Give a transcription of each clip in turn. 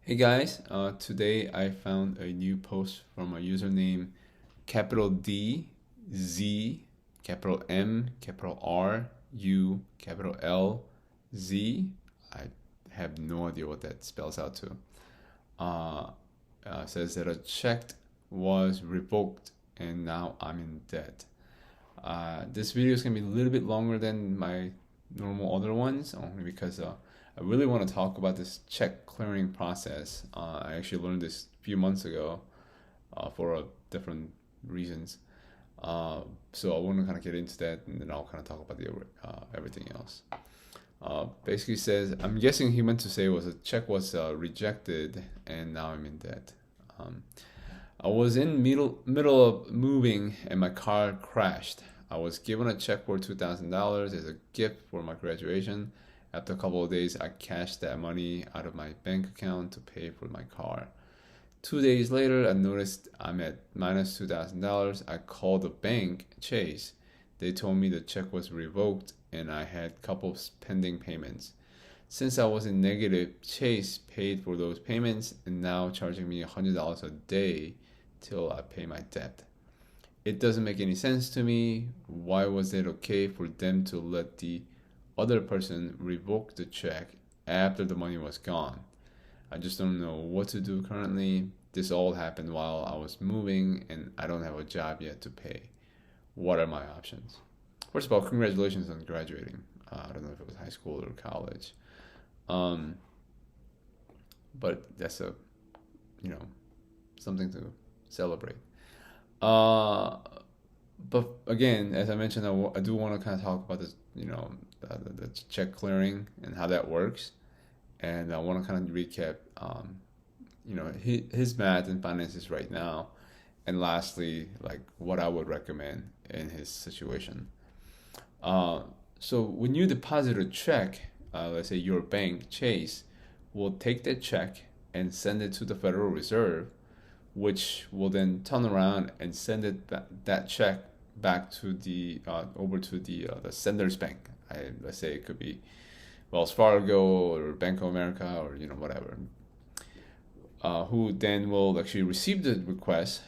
Hey guys, today I found a new post from a username capital D Z capital M capital R U capital L Z. I have no idea what that spells out to. Uh, Says that a check was revoked and now I'm in debt. This video is gonna be a little bit longer than my normal other ones, only because I really want to talk about this check clearing process. I actually learned this a few months ago for different reasons. Uh, so I want to kind of get into that, and then I'll kind of talk about the everything else. Basically says, I'm guessing he meant to say was a check was rejected and now I'm in debt. Um, I was in middle of moving and my car crashed. I was given a check for $2,000 as a gift for my graduation. After a couple of days, I cashed that money out of my bank account to pay for my car. 2 days later, I noticed I'm at minus $2,000. I called the bank, Chase. They told me the check was revoked and I had a couple of pending payments. Since I was in negative, Chase paid for those payments and now charging me $100 a day till I pay my debt. It doesn't make any sense to me. Why was it okay for them to let the other person revoke the check after the money was gone? I just don't know what to do currently. This all happened while I was moving and I don't have a job yet to pay. What are my options? First of all, congratulations on graduating. I don't know if it was high school or college. Um, but that's you know, something to celebrate. Uh, but again, as I mentioned, I do want to kind of talk about this, the check clearing and how that works. And I want to kind of recap, his math and finances right now. And lastly, like what I would recommend in his situation. Uh, so when you deposit a check, let's say your bank, Chase, will take that check and send it to the Federal Reserve, which will then turn around and send that check back to the over to the sender's bank. Let's say it could be Wells Fargo or Bank of America or whatever, who then will actually receive the request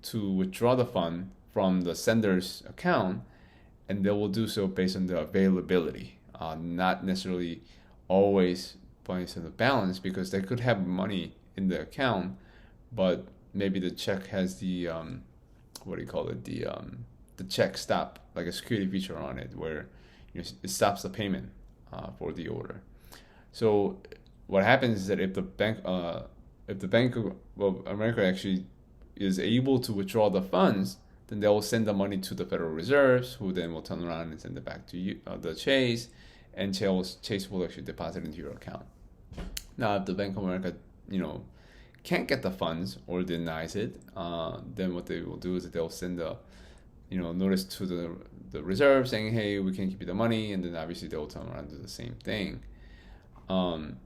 to withdraw the fund from the sender's account, and they will do so based on the availability, not necessarily always based on the balance, because they could have money in the account, but maybe the check has the what do you call it, the check stop, like a security feature on it, where it stops the payment for the order. So what happens is that if the Bank of America actually is able to withdraw the funds, then they will send the money to the Federal Reserves, who then will turn around and send it back to you, the Chase, and Chase will actually deposit into your account. Now, if the Bank of America, can't get the funds or denies it, then what they will do is that they'll send a, notice to the reserve saying, hey, we can't give you the money, and then obviously they'll turn around and do the same thing. And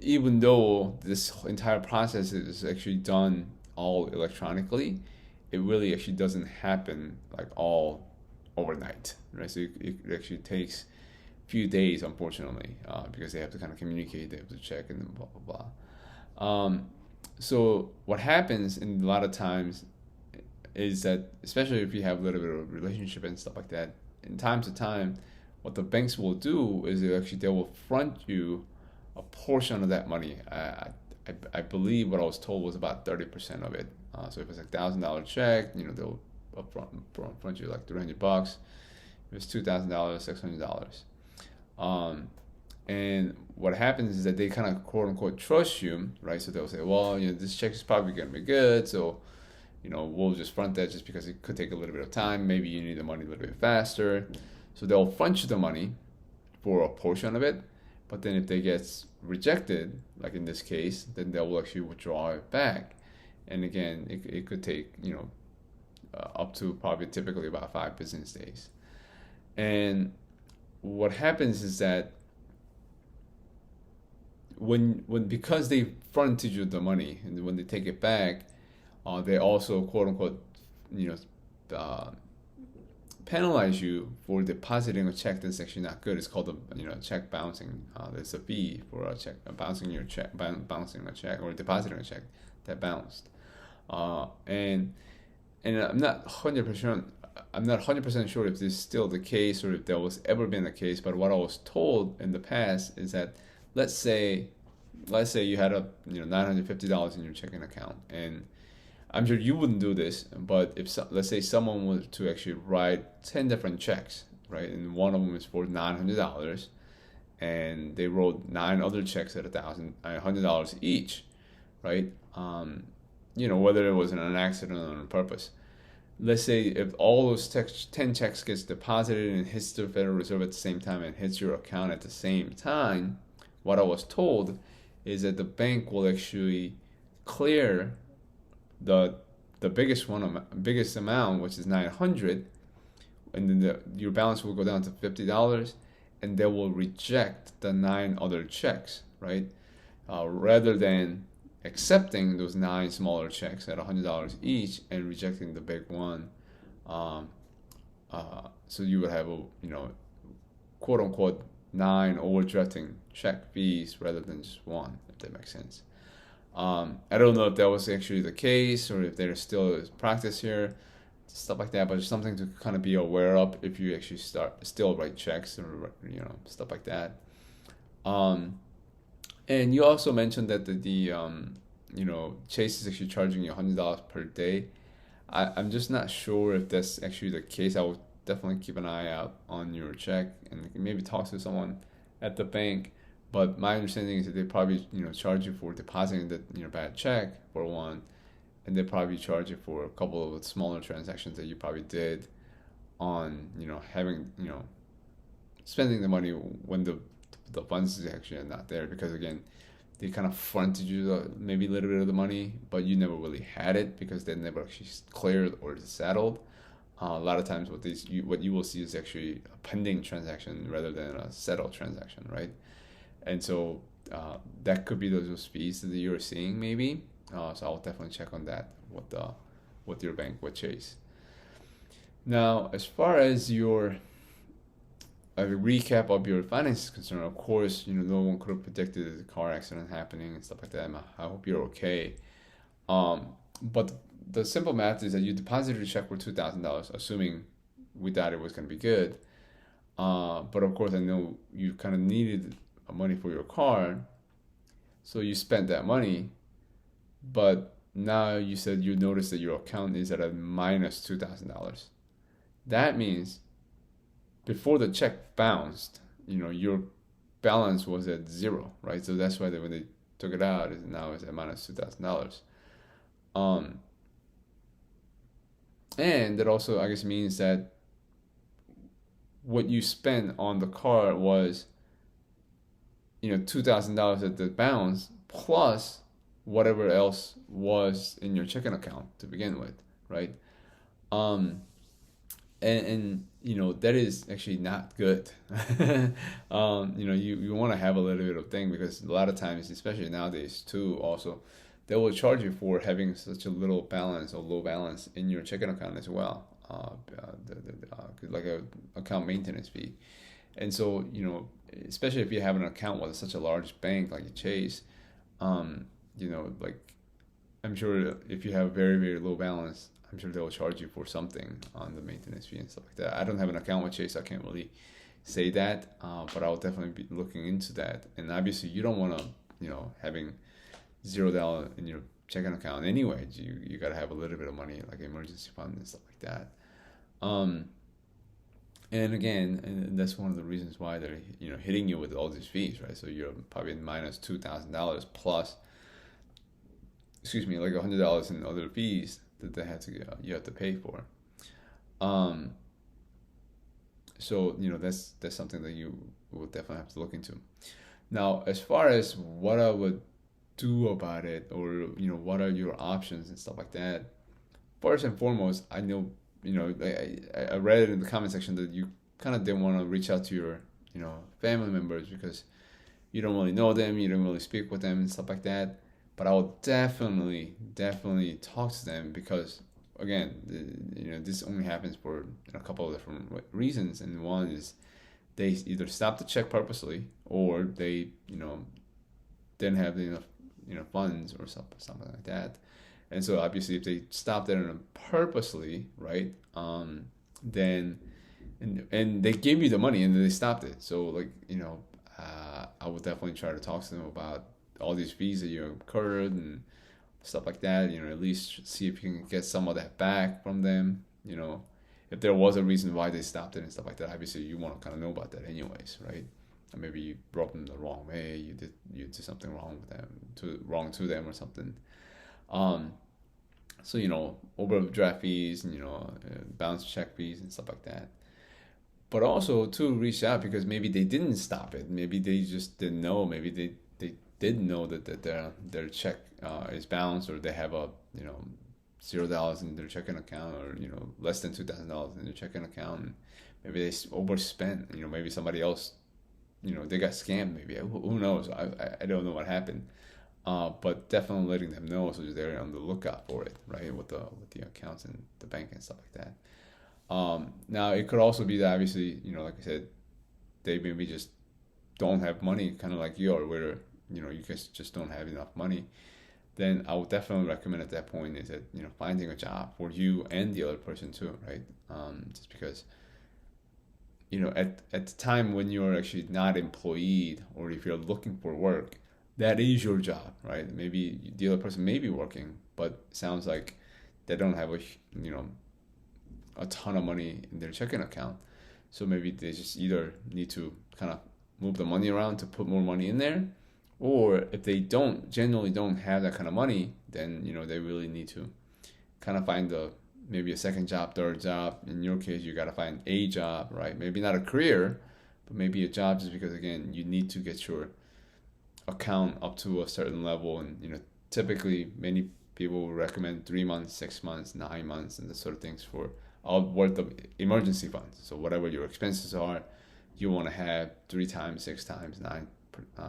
even though this entire process is actually done all electronically, it really actually doesn't happen like all overnight, right? So it actually takes a few days, unfortunately, because they have to kind of communicate, they have to check, and blah blah blah. So what happens in a lot of times is that, especially if you have a little bit of relationship and stuff like that, in time to time, what the banks will do is they will front you a portion of that money. I believe what I was told was about 30% of it. So if it's $1,000 check, they'll front you like $300. If it's $2,000, $600. And what happens is that they kind of quote unquote trust you, right? So they'll say, well, this check is probably going to be good, so we'll just front that just because it could take a little bit of time. Maybe you need the money a little bit faster. So they'll front you the money for a portion of it. But then if they get rejected, like in this case, then they will actually withdraw it back. And again, it could take, up to probably typically about 5 business days. And what happens is that when because they fronted you the money, and when they take it back, they also quote unquote, uh, penalize you for depositing a check that's actually not good. It's called a check bouncing. There's a fee for a check bouncing your check, bouncing a check or depositing a check that bounced. And I'm not 100% sure if this is still the case or if that was ever been the case. But what I was told in the past is that let's say you had $950 in your checking account, and I'm sure you wouldn't do this, but if let's say someone was to actually write 10 different checks, right, and one of them is for $900, and they wrote 9 other checks at $1,100 each, right? Whether it was in an accident or on purpose. Let's say if all those 10 checks gets deposited and hits the Federal Reserve at the same time and hits your account at the same time, what I was told is that the bank will actually clear the biggest amount, which is $900, and then your balance will go down to $50, and they will reject the 9 other checks, right? Rather than accepting those 9 smaller checks at $100 each and rejecting the big one. So you would have quote unquote 9 overdrafting check fees rather than just one, if that makes sense. I don't know if that was actually the case or if there's still practice here, stuff like that, but it's something to kind of be aware of if you actually still write checks or stuff like that. And you also mentioned that the Chase is actually charging you $100 per day. I'm just not sure if that's actually the case. I would definitely keep an eye out on your check and maybe talk to someone at the bank. But my understanding is that they probably charge you for depositing the bad check for one, and they probably charge you for a couple of smaller transactions that you probably did on having spending the money when the funds is actually not there, because again they kind of fronted you maybe a little bit of the money, but you never really had it because they never actually cleared or settled. A lot of times what you will see is actually a pending transaction rather than a settled transaction, right? And so that could be those fees that you're seeing maybe. So I'll definitely check on that with your bank, with Chase. Now, as far as your a recap of your finances is concerned, of course, no one could have predicted a car accident happening and stuff like that. I hope you're okay. But the simple math is that you deposited a check for $2,000, assuming we thought it was going to be good. But of course, I know you kind of needed money for your car, so you spent that money. But now you said you noticed that your account is at a minus $2,000. That means before the check bounced, your balance was at 0, right? So that's why when they took it out, now it's at minus $2,000. And that also, I guess, means that what you spent on the car was, $2,000 at the bounce plus whatever else was in your checking account to begin with, right? And that is actually not good. You want to have a little bit of thing, because a lot of times, especially nowadays too, also they will charge you for having such a little balance or low balance in your checking account as well, like a account maintenance fee. And so especially if you have an account with such a large bank like Chase, like I'm sure if you have very, very low balance, I'm sure they'll charge you for something on the maintenance fee and stuff like that. I don't have an account with Chase, so I can't really say that, but I'll definitely be looking into that. And obviously, you don't want to, having $0 in your checking account anyway. You got to have a little bit of money, like emergency fund and stuff like that. And again, and that's one of the reasons why they're hitting you with all these fees, right? So you're probably minus $2,000 plus, like $100 in other fees that you have to pay for. So that's something that you will definitely have to look into. Now, as far as what I would do about it, or what are your options and stuff like that, first and foremost, I know I read it in the comment section that you kind of didn't want to reach out to your family members because you don't really know them, you don't really speak with them and stuff like that. But I will definitely talk to them, because again, this only happens for a couple of different reasons, and one is they either stop the check purposely, or they didn't have enough funds or something like that. And so obviously, if they stopped it purposely, right, then and they gave you the money and then they stopped it. So like I would definitely try to talk to them about all these fees that you incurred and stuff like that. At least see if you can get some of that back from them. If there was a reason why they stopped it and stuff like that, obviously you want to kind of know about that anyways, right? Or maybe you brought them the wrong way. You did something wrong with them, to them or something. Um, so overdraft fees and bounce check fees and stuff like that. But also to reach out because maybe they didn't stop it. Maybe they just didn't know. Maybe they didn't know that their check is bounced, or they have a $0 in their checking account, or less than $2,000 in their checking account. And maybe they overspent. Maybe somebody else, they got scammed. Maybe who knows? I don't know what happened. But definitely letting them know so they're on the lookout for it, right? With the accounts and the bank and stuff like that. Now it could also be that obviously, like I said, they maybe just don't have money, kind of like you are, where you guys just don't have enough money. Then I would definitely recommend at that point is that finding a job for you and the other person too, right? Just because at the time when you're actually not employed, or if you're looking for work, that is your job, right? Maybe the other person may be working, but it sounds like they don't have a ton of money in their checking account. So maybe they just either need to kind of move the money around to put more money in there, or if they generally don't have that kind of money, then they really need to kind of find maybe a second job, third job. In your case, you got to find a job, right? Maybe not a career, but maybe a job, just because again, you need to get your account up to a certain level. And typically many people will recommend 3 months, 6 months, 9 months, and this sort of things for worth of emergency funds. So whatever your expenses are, you want to have 3 times, 6 times, 9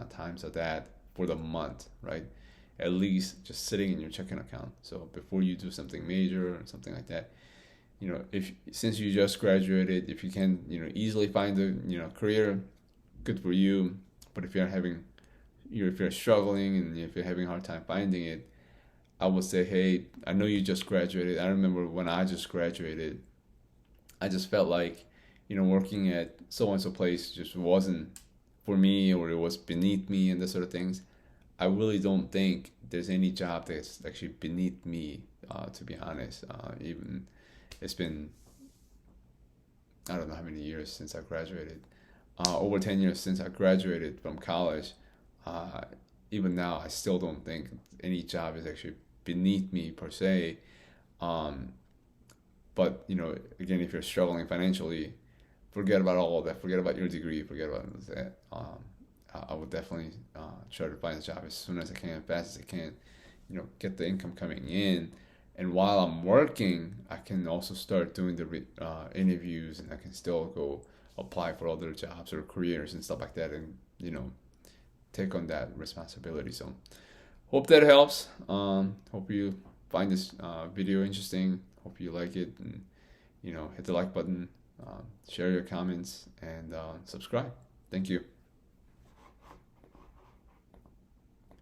times of that for the month, right? At least just sitting in your checking account. So before you do something major or something like that, if since you just graduated, if you can easily find a career, good for you. But if you're struggling and if you're having a hard time finding it, I would say, hey, I know you just graduated. I remember when I just graduated, I just felt like, working at so-and-so place just wasn't for me, or it was beneath me and this sort of things. I really don't think there's any job that's actually beneath me, to be honest. Even it's been, I don't know how many years since I graduated. Over 10 years since I graduated from college. Even now, I still don't think any job is actually beneath me per se. But again, if you're struggling financially, forget about all of that. Forget about your degree. Forget about that. I would definitely try to find a job as soon as I can, fast as I can. Get the income coming in, and while I'm working, I can also start doing the interviews, and I can still go apply for other jobs or careers and stuff like that, and take on that responsibility. So hope that helps. Hope you find this video interesting. Hope you like it, and hit the like button, share your comments, and subscribe. Thank you.